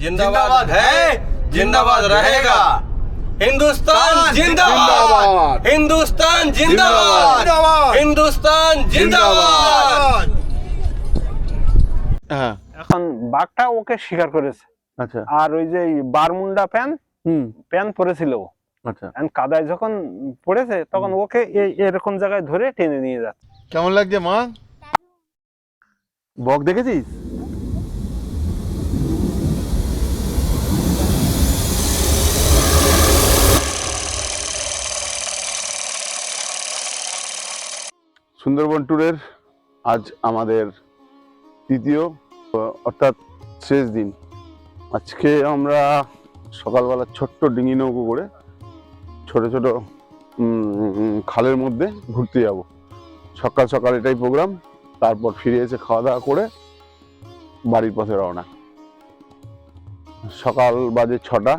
जिंदाबाद है, जिंदाबाद रहेगा। हिंदुस्तान जिंदाबाद, हिंदुस्तान जिंदाबाद, हिंदुस्तान जिंदाबाद। হ্যাঁ এখন বাঘটা ওকে শিকার করেছে। আচ্ছা আর ওই যে বারমুন্ডা প্যান পরেছিল, আচ্ছা কাদায় যখন পড়েছে তখন ওকে এরকম জায়গায় ধরে টেনে নিয়ে যাচ্ছে। কেমন লাগছে মা? বক দেখেছিস? সুন্দরবন ট্যুরের আজ আমাদের তৃতীয় অর্থাৎ শেষ দিন। আজকে আমরা সকালবেলা ছোট্ট ডিঙি নৌকো করে ছোট ছোট খালের মধ্যে ঘুরতে যাব। সকাল সকাল এটাই প্রোগ্রাম। তারপর ফিরে এসে খাওয়া দাওয়া করে বাড়ির পথে রওনা। সকাল বাজে 6টা,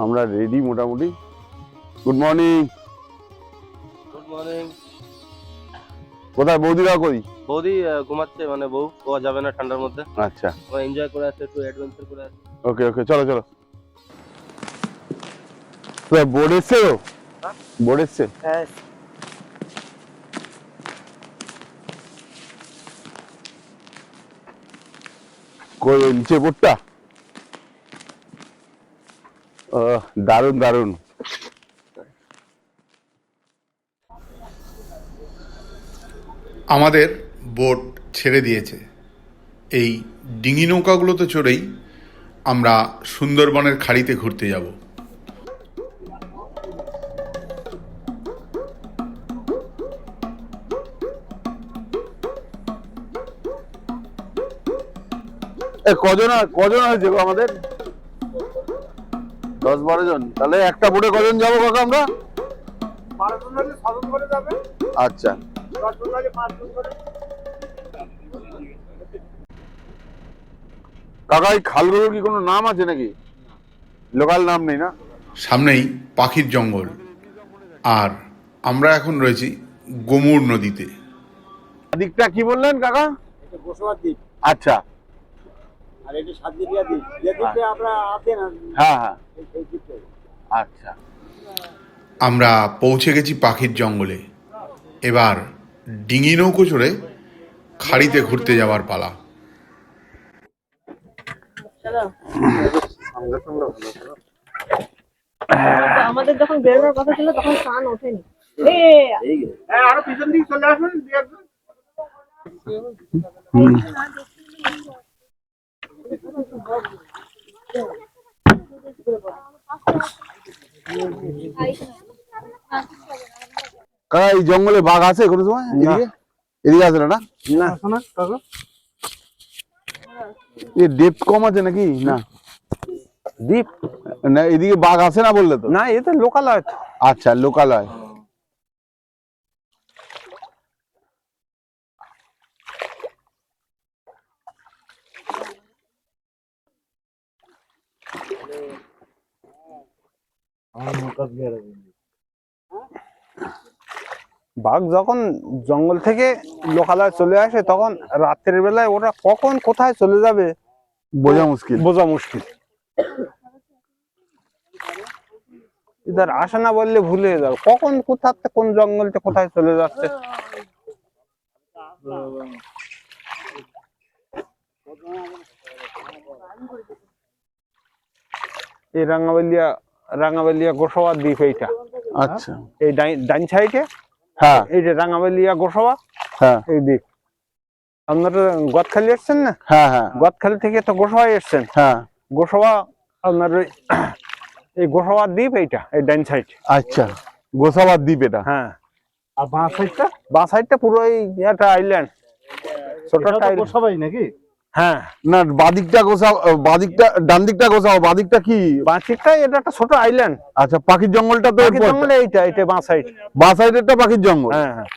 আমরা রেডি মোটামুটি। Good morning. Good morning. কোথায় বৌদিরা? কই বৌদি? ঘুমাচ্ছে, মানে বউ শোয়া যাবে না ঠান্ডার মধ্যে। আচ্ছা ওরা এনজয় করে আছে, একটু অ্যাডভেঞ্চার করে আছে। ওকে ওকে, চলো চলো। বোর্ড এসছে? বোর্ড এসছে? কই নিচে বোর্ডটা? দারুণ দারুণ। আমাদের বোট ছেড়ে দিয়েছে। এই ডিঙি নৌকাগুলোতে চড়েই আমরা সুন্দরবনের খাড়িতে ঘুরতে যাব। কজন কজন হয়েছে গো আমাদের? 10-12 জন। তাহলে একটা বোটে কজন যাবো কাকা আমরা? 12 জন হলে 6 জন করে যাবে। আচ্ছা 10 জন হলে 5 জন করে। কাকা এই খালগুলোর কি কোনো নাম আছে নাকি? লোকাল নাম নেই না? সামনেই পাখির জঙ্গল, আর আমরা এখন রয়েছি গোমুর নদীতে। দিকটা কি বললেন কাকা? এটা গোসবা দ্বীপ। আচ্ছা আর এটা সাতদিরিয়া দ্বীপ। যে দ্বীপে আমরা আছি না, হ্যাঁ হ্যাঁ এই দ্বীপে। আচ্ছা। আমরা পৌঁছে গেছি পাখির জঙ্গলে। এবার ডিঙি নৌকো চড়ে খাড়িতে ঘুরতে যাওয়ার পালা। আমাদের যখন বেরোনোর কথা ছিল তখন সান ওঠেনি। আরো পিছন দিকে চলে আসুন। কাকা এই জঙ্গলে বাঘ আছে কোনো সময়? এদিকে এদিকে আসে না? না শোনা কাকা, এর ডেপথ কম আছে নাকি? না দ্বীপ না, এদিকে বাঘ আছে না বললে তো? না, এটা লোকালয়। আচ্ছা লোকালয়। বাঘ যখন জঙ্গল থেকে লোকালয় চলে আসে তখন রাত্রের বেলায় ওরা কখন কোথায় চলে যাবে বোঝা মুশকিল। বোঝা মুশকিল। ইদার আসে না বললে ভুল হয়ে যাবে কখন কোথা থেকে কোন জঙ্গলতে কোথায় চলে যাচ্ছে। এই রাঙ্গাবালিয়া গোসবা দ্বীপ এইটা। আচ্ছা এই ডাইন সাইডে, হ্যাঁ এই যে রাঙ্গাবালিয়া গোসবা, হ্যাঁ এই দ্বীপ। আপনারা গদখালি এসছেন না? হ্যাঁ হ্যাঁ গদখালি থেকে তো গোসবায় এসছেন। হ্যাঁ গোসবা আপনার এই গোসবা দ্বীপ এইটা, এই ডাইন সাইড। আচ্ছা গোসাবার দ্বীপ এটা। হ্যাঁ, আর বাঁ সাইডটা পুরো একটা আইল্যান্ড, ছোট গোসবাই নাকি? হ্যাঁ না বাদিকটা গোসাও, বাদিকটা ডান দিকটা গোসাও, বাদিকটা কি? বাঁ সাইডটা এটা একটা ছোট আইল্যান্ড। আচ্ছা পাখির জঙ্গলটা তো পাখির জঙ্গলে এটা বাঁ সাইড। বাঁ সাইডেরটা পাখির জঙ্গল। হ্যাঁ হ্যাঁ,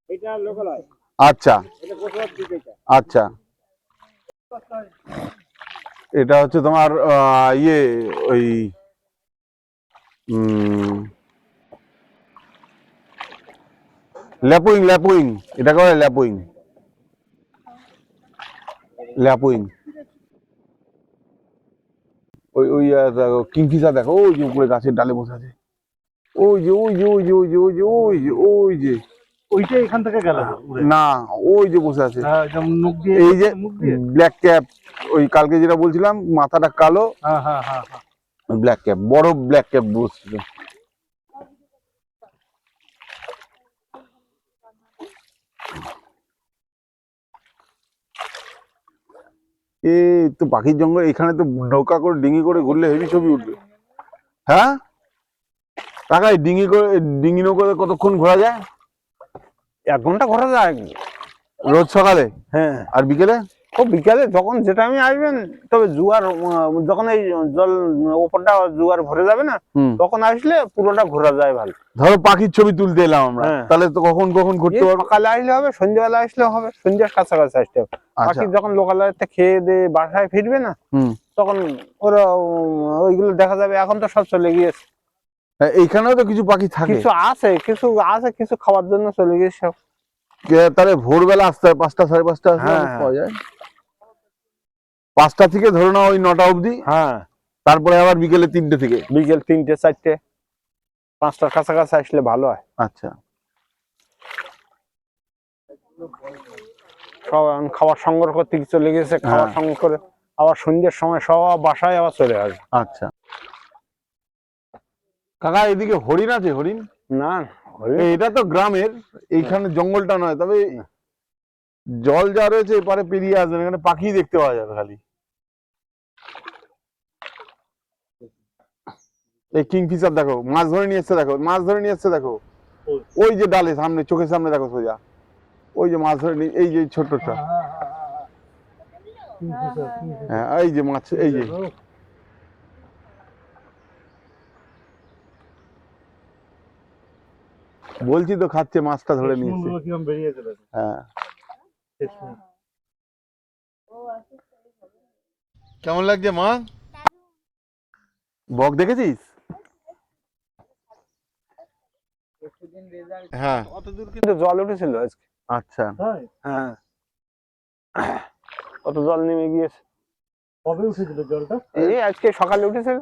এটা লোকালয়। আচ্ছা এটা গোসবার দ্বীপ এটা। আচ্ছা এটা হচ্ছে তোমার ইয়ে ওই ল্যাপুইং, ল্যাপুইং এটা করে, ল্যাপুইং ল্যাপুইং। ওই ওই দেখো কিংফিশার দেখো, ওই যে উপরে গাছের ডালে বসে আছে, ওই যে ওই যে ওই যে ওই যে ওই যে ওই যে ওই যে ওইটা এখান থেকে গেল উড়ে। না, ওই যে বসে আছে, হ্যাঁ, যেমন মুখ দিয়ে, এই যে মুখ দিয়ে। ব্ল্যাক ক্যাপ, ওই কালকে যেটা বলছিলাম মাথাটা কালো, হ্যাঁ হ্যাঁ হ্যাঁ হ্যাঁ। ব্ল্যাক ক্যাপ, বড় ব্ল্যাক ক্যাপ বসছিল। এই তো পাখির জঙ্গল, এখানে তো নৌকা করে ডিঙি করে ঘুরলে হেভি ছবি উঠবে। হ্যাঁ কাকা, এই ডিঙি করে, ডিঙি নৌকা কতক্ষণ ঘোরা যায়? 1 ঘন্টা ঘোরা যায় রোজ সকালে হ্যাঁ। আর বিকেলে? ও বিকালে যখন যেটা আমি আসবেন, তবে জোয়ার যখন এই জল ওপরটা জোয়ার ভরে যাবে না, হুম। তখন আসলে পুরোটা ঘোরা যায় ভালো। ধরো পাখির ছবি তুলতে এলাম আমরা, হ্যাঁ। তাহলে তো কখন কখন ঘুরতে এই পারবো? সকালে আসলে হবে, সন্ধ্যাবেলা আসলে হবে, সন্ধ্যার কাছাকাছি আসতে হবে। আচ্ছা। পাখি যখন লোকালয়তে খেয়ে দিয়ে বাসায় ফিরবে না, হুম। তখন ওরা ওইগুলো দেখা যাবে। এখন তো সব চলে গিয়েছে। হ্যাঁ, এইখানেও তো কিছু পাখি থাকে। কিছু আছে, কিছু খাওয়ার জন্য চলে গিয়েছে সব। তাহলে ভোরবেলা আসতে হয়, 5টা 5:30 আসলে হ্যাঁ, অনেক পাওয়া যায়। 5টা থেকে ধরো না ওই 9টা অবধি, হ্যাঁ, তারপরে আবার বিকেলে 3টে থেকে। বিকেল 3টে 4টে 5টার কাছাকাছি আসলে ভালো হয়। আচ্ছা। সব এখন খাবার সংগ্রহ করতে চলে গেছে, খাবার সংগ্রহ করে আবার সন্ধ্যের সময় সব বাসায় আবার চলে আসবে। আচ্ছা কাকা, এদিকে হরিণ আছে? হরিণ? না, এটা তো গ্রামের, এইখানে জঙ্গলটা নয়, তবে জল যা রয়েছে এপারে পেরিয়ে আসবেন, এখানে পাখি দেখতে পাওয়া যাবে খালি। এই কিংফিশার দেখো, মাছ ধরে নিয়ে এসছে, দেখো মাছ ধরে নিয়ে এসছে, দেখো ওই যে ডালে সামনে, চোখের সামনে দেখো সোজা, ওই যে মাছ ধরে নিয়ে, এই যে ছোট্টটা, হ্যাঁ এই যে মাছ, এই যে বলছি তো খাচ্ছে, মাছটা ধরে নিয়ে এসছে। কিরম বেরিয়েছে। হ্যাঁ, কেমন লাগছে মা? বক দেখেছিস? হ্যাঁ। কিন্তু জল উঠেছিল আজকে। আচ্ছা। হ্যাঁ, কত জল নেমে গিয়েছে। কবে উঠেছিল জলটা? এই আজকে সকালে উঠেছিল।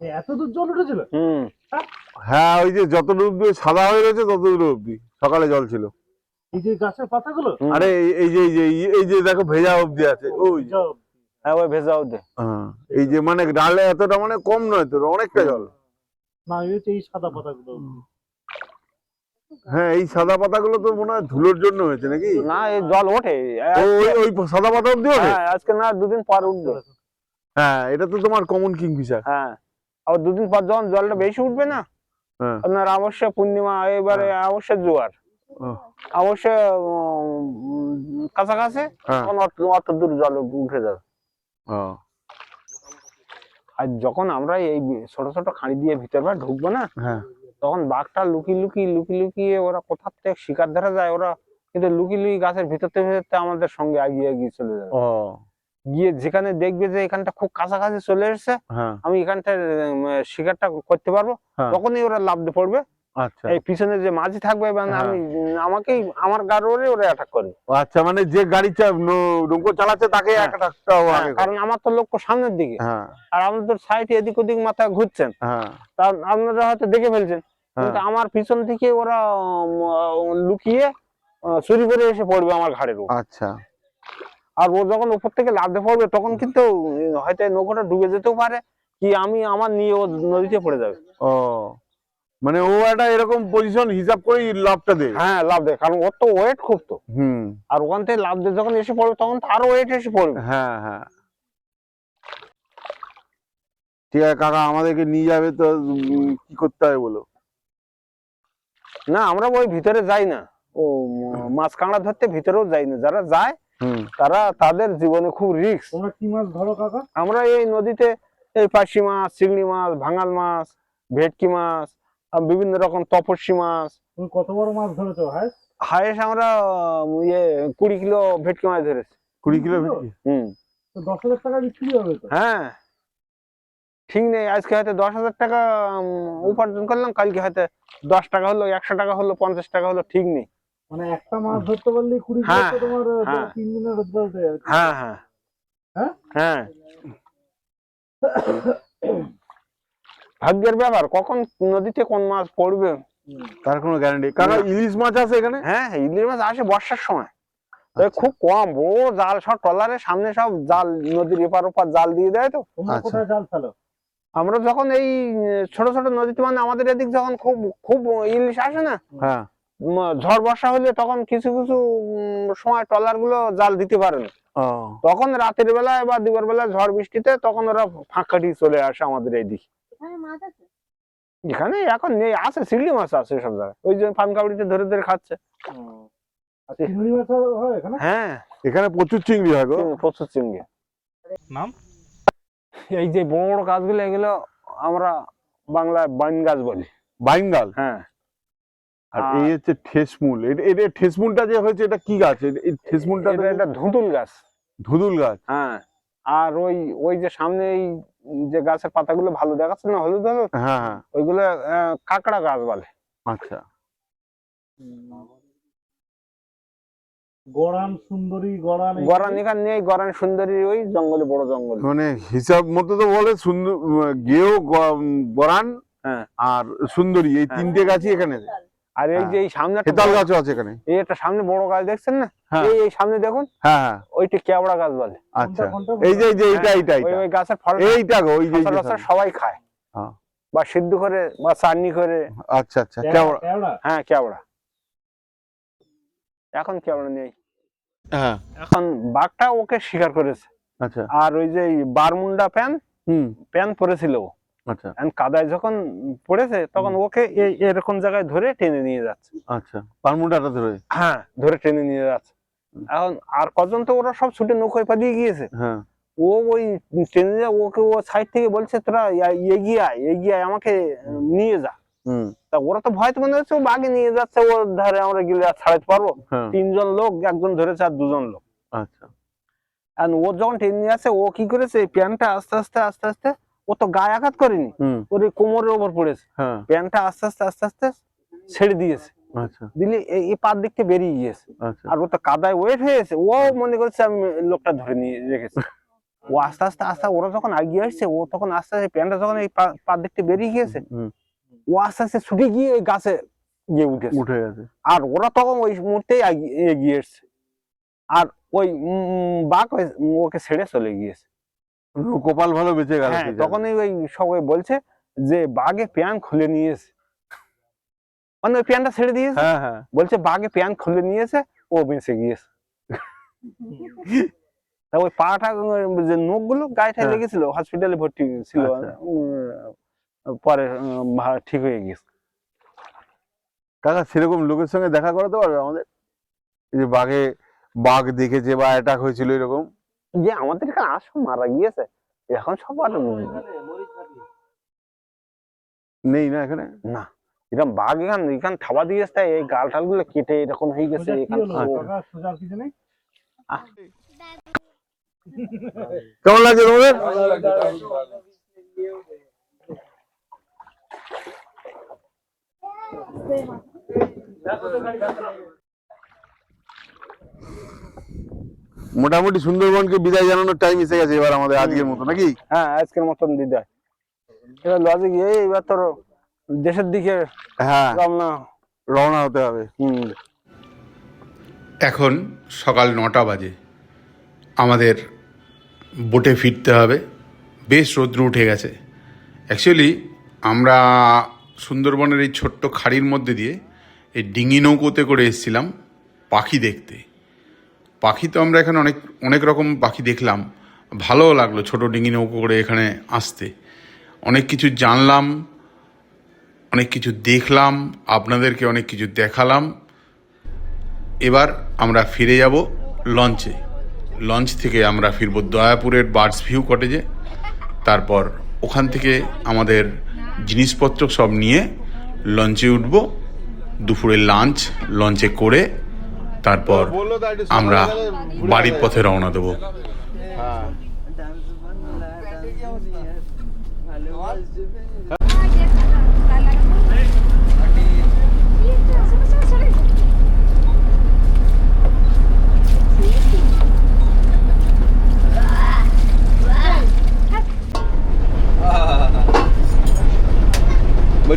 এত দূর জল উঠেছিল? হ্যাঁ, ওই যে যতদূর অব্দি সাদা হয়ে রয়েছে ততদূর অব্দি সকালে জল ছিল। এই যে গাছের পাতাগুলো? আরে এই যে দেখো ভেজা অব্দি আছে, ওই যে। হ্যাঁ, ওই ভেজা অবধি। এই যে মানে ডালে এতটা মানে কম নয় তো, অনেকটা জল। না, এই হচ্ছে এই সাদা পাতাগুলো। হ্যাঁ, এই সাদা পাতাগুলো তো মনে হয় ধুলোর জন্য হয়েছে নাকি? না, এই জল ওঠে। ওই সাদা পাতা অব্দি ওঠে? হ্যাঁ, আজকে না 2 দিন পর উঠবে। হ্যাঁ, এটা তো তোমার কমন কিংফিশার। হ্যাঁ, আবার 2 দিন পর যখন জলটা বেশি উঠবে না, হ্যাঁ। আপনার অবশ্যই পূর্ণিমা, এবারে অবশ্যই জোয়ার, অবশ্যই কাছাকাছি, তখন অত দূর জল উঠে যাবে। আর যখন আমরা এই ছোট ছোট খাঁড়ি দিয়ে ভিতর বার ঢুকবো না, তখন বাঘটা লুকিয়ে ওরা কোথা থেকে শিকার ধরা যায়, ওরা কিন্তু লুকিয়ে গাছের ভিতরতে আমাদের সঙ্গে এগিয়ে চলে যাবে। গিয়ে যেখানে দেখবে যে এখানটা খুব কাছাকাছি চলে এসেছে, আমি এখানটা শিকারটা করতে পারবো, তখনই ওরা লাফ দিয়ে পড়বে। এই পিছনে যে মাঝি থাকবে, আমার গাড়ি ওরা অ্যাটাক করবে। আচ্ছা, মানে যে গাড়ি নৌকো চালাচ্ছে তাকে কারণ আমার তো লক্ষ্য সামনের দিকে, আর আমাদের সাইড এদিক ওদিক মাথা ঘুরছেন, আপনারা হয়তো দেখে ফেলছেন, কিন্তু আমার পিছন থেকে ওরা লুকিয়ে চুরি করে এসে পড়বে আমার ঘাড়ের উপর। আচ্ছা। আর ও যখন উপর থেকে লাফতে পড়বে, তখন কিন্তু হয়তো নৌকাটা ডুবে যেতেও পারে, কি আমার নিয়ে ও নদীতে পড়ে যাবে। মানে ও একটা এরকম পজিশন হিসাব করে লাভটা দেয়। হ্যাঁ, লাভ দেয়, কারণ ওর তো ওয়েট খুব তো। আর ওখান থেকে লাভ দিয়ে যখন এসে পড়বে, তখন তো আরো ওয়েট এসে পড়বে। হ্যাঁ হ্যাঁ, ঠিক আছে কাকা, আমাদেরকে নিয়ে যাবে তো, কি করতে হবে বলো? না, আমরা ওই ভিতরে যাই না, ও মাছ কাঁকড়া ধরতে ভিতরেও যাই না। যারা যায় তাদের জীবনে খুব রিস্ক। তোমরা কি মাছ ধরো কাকা? আমরা এই নদীতে এই পার্শি মাছ, চিংড়ি মাছ, ভাঙাল মাছ, ভেটকি মাছ, বিভিন্ন রকম তপস্বী মাছ। তুমি কত বড় মাছ ধরেছো? হায়েস্ট আমরা 20 কিলো ভেটকি মাছ ধরেছি। 20 কিলো ভেটকি? তো 10,000 টাকা বিক্রি হবে তো? হ্যাঁ, ঠিক নেই, আজকে হয়তো 10,000 টাকা উপার্জন করলাম, কালকে হয়তো 10 টাকা হলো, 100 টাকা হলো, 50 টাকা হলো, ঠিক নেই। মানে একটা মাছ ধরতে পারলে 20 কিলো তো তোমার 3 দিনের রোজগার হয়ে যাবে। হ্যাঁ হ্যাঁ হ্যাঁ হ্যাঁ। ভাগ্যের ব্যাপার, কখন নদীতে কোন মাছ পড়বে। তার কোনো গ্যারান্টি? কাকা ইলিশ মাছ আছে এখানে? হ্যাঁ, ইলিশ মাছ আসে বর্ষার সময়, তবে খুব কম। বড় জাল সব ট্রলারের সামনে সব জাল নদীর এপার ওপার জাল দিয়ে দেয়। তো তোমরা আচ্ছা। কোথায় জাল ফেলো? আমরা যখন এই ছোট ছোট নদীতে, মানে আমাদের এদিক যখন খুব খুব ইলিশ আসে না, হ্যাঁ। ঝড় বর্ষা হলে তখন কিছু কিছু সময় ট্রলার গুলো জাল দিতে পারে না। ও তখন রাতের বেলায় বা দিনের বেলায় ঝড় বৃষ্টিতে তখন ওরা ফাঁক কাটিয়ে চলে আসে আমাদের এইদিক। এখানে মাছ আছে? এখানে এখন নেই, আছে চিংড়ি মাছ আছে সব জায়গায়, ওই যে ফানকাবড়িতে ধরে ধরে খাচ্ছে। আর চিংড়ি মাছ হয় এখানে? হ্যাঁ, এখানে প্রচুর চিংড়ি হয় গো। প্রচুর চিংড়ি। নাম? এই যে বড় বড় গাছগুলো, এগুলো আমরা বাংলায় বাইন গাছ বলি। বাইঙ্গাল। হ্যাঁ, আর এই হচ্ছে ঠেসমূল। এটা ঠেসমূলটা যে হয়েছে এটা কি গাছ? এই ঠেসমূলটা এটা ধুতুল গাছ। ধুদুল গাছ। হ্যাঁ, আর ওই ওই যে সামনে এই যে গাছের পাতাগুলো ভালো দেখাচ্ছে না, হলুদ হলুদ, হ্যাঁ হ্যাঁ। ওইগুলো কাঁকড়া গাছ বলে। আচ্ছা। গড়ান সুন্দরী, গড়ান গরান এখানে নেই, গরান সুন্দরী ওই জঙ্গলে, বড় জঙ্গল। মানে হিসাব মতো তো বলে সুন্দর, গেও, বরান হ্যাঁ, আর সুন্দরী, এই হ্যাঁ। তিনটে গাছই এখানে। আর এই যে এই সামনে একটা হেতাল গাছও আছে এখানে। এই একটা সামনে বড় গাছ দেখছেন না, হ্যাঁ। এই সামনে দেখুন, হ্যাঁ হ্যাঁ। ওইটা কেওড়া গাছ বলে। আচ্ছা। কোনটা? এই যে এইটা হ্যাঁ, এইটা ওই ওই গাছের ফল এইটা গো, ওই যে সবাই খায়, হ্যাঁ। বা সিদ্ধ করে বা চাটনি করে। আচ্ছা আচ্ছা। কেওড়া। কেওড়া? হ্যাঁ, কেওড়া। এখন কেওড়া নেই, হ্যাঁ। এখন বাঘটা ওকে শিকার করেছে। আচ্ছা। আর ওই যে বারমুন্ডা প্যান পরেছিল ও, আচ্ছা কাদায় যখন পড়েছে তখন ওকে এরকম জায়গায় ধরে টেনে নিয়ে যাচ্ছে। আচ্ছা। পারমুন্ডাটা ধরে? হ্যাঁ, ধরে টেনে নিয়ে যাচ্ছে। এখন আর কজন তো ওরা সব ছুটে নৌকায় পালিয়ে গিয়েছে। হ্যাঁ। ও ওই ট্রেনে ওকে ও সাইড থেকে বলছে তোরা এগিয়ে আয় আমাকে নিয়ে যা। তা ওরা তো ভয় তো মনে হচ্ছে ও বাগে নিয়ে যাচ্ছে, ওর ধারে আমরা গেলে আর ছাড়াতে পারবো? হ্যাঁ। 3 জন লোক, একজন ধরেছে আর 2 জন লোক। আচ্ছা। আর ও যখন ট্রেনে নিয়ে আসে, ও কি করেছে, প্যান্টটা আস্তে আস্তে আস্তে আস্তে, ও তো গায়ে আঘাত করেনি, ওর এই কোমরের উপর পড়েছে, হ্যাঁ। প্যান্টটা আস্তে আস্তে আস্তে আস্তে ছেড়ে দিয়েছে। আচ্ছা। দিলে এই পার দিক থেকে বেরিয়ে গিয়েছে। আচ্ছা। আর ও তো কাদায় ওয়েট হয়েছে, ও মনে করছে আমি লোকটা ধরে নিয়ে রেখেছি। ও আস্তে আস্তে আস্তে, ওরা যখন এগিয়ে আসছে, ও তখন আস্তে আস্তে প্যান্টটা যখন এই পার দিক থেকে বেরিয়ে গিয়েছে, ও আস্তে আস্তে ছুটে গিয়ে ওই গাছে গিয়ে উঠে গেছে। আর ওরা তখন ওই মুহূর্তেই এগিয়ে এসছে, আর ওই বাঘ ওকে ছেড়ে চলে গিয়েছে। কপাল ভালো বেঁচে গেল। হ্যাঁ, তখনই ওই সবাই বলছে যে বাঘে প্যান্ট খুলে নিয়েছে, মানে ওই প্যান্টটা ছেড়ে দিয়েছে। হ্যাঁ হ্যাঁ। বলছে বাঘে প্যান্ট খুলে নিয়েছে, ও বেঁচে গিয়েছে। তা ওই পাটা, যে নখগুলো গায়ে লেগেছিল, হসপিটালে ভর্তি ছিল, পরে ঠিক হয়ে গেছে। কাকা সেরকম লোকের সঙ্গে দেখা করাতে পারবে আমাদের, যে বাঘ দেখেছে বা অ্যাটাক হয়েছিল এরকম? যে আমাদের এখানে আসো মারা গিয়েছে, এখন সব আর নেই না এখানে? না, এরকম বাঘ এখান থাবা দিয়েছে, এই গাল টাল গুলো কেটে এরকম হয়ে গেছে। কেমন লাগছে তোমাদের? মোটামুটি সুন্দরবনকে বিদায় জানানোর টাইম এসে গেছে এবার আমাদের, আজকের মতো নাকি? হ্যাঁ, আজকের মতন বিদায়। এবার লজিক এইবার তোর দেশের দিকে হ্যাঁ রওনা হতে হবে। এখন সকাল 9টা বাজে, আমাদের বোটে ফিরতে হবে। বেশ রৌদ্র উঠে গেছে। অ্যাকচুয়ালি আমরা সুন্দরবনের এই ছোট্ট খাড়ির মধ্যে দিয়ে এই ডিঙি নৌকোতে করে এসেছিলাম পাখি দেখতে। পাখি তো আমরা এখানে অনেক রকম পাখি দেখলাম, ভালোও লাগলো ছোট ডিঙি নৌকো করে এখানে আসতে। অনেক কিছু জানলাম, অনেক কিছু দেখলাম, আপনাদেরকে অনেক কিছু দেখালাম। এবার আমরা ফিরে যাব লঞ্চে। লঞ্চ থেকে আমরা ফিরব দয়াপুরের বার্ডস ভিউ কটেজে। তারপর ওখান থেকে আমাদের জিনিসপত্র সব নিয়ে লঞ্চে উঠব। দুপুরে লাঞ্চ লঞ্চে করে তারপর আমরা বাড়ির পথে রওনা দেব।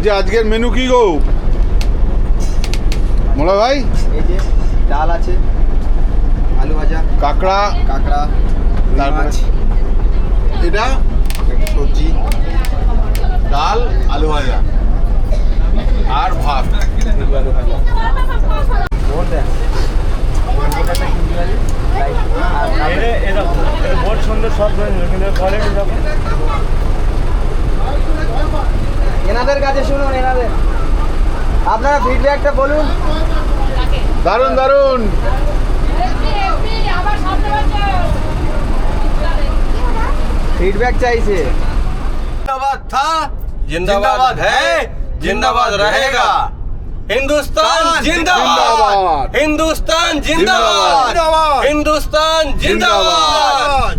বলছি আজকের মেনু কি গো মোলা ভাই? এই যে ডাল আছে, আলু ভাজা, কাঁকড়া, কাঁকড়া, তারপরে মাছ, এটা সবজি, ডাল, আলু ভাজা আর ভাত। আলু ভাজা। ভোট দেন। এনাদের কাছে শুনুন, এনাদের আপনারা ফিডব্যাকটা বলুন। দারুণ দারুণ। ফিডব্যাক চাইছে। जिंदाबाद था, जिंदाबाद है, जिंदाबाद रहेगा। हिंदुस्तान जिंदाबाद, हिंदुस्तान जिंदाबाद, हिंदुस्तान जिंदाबाद।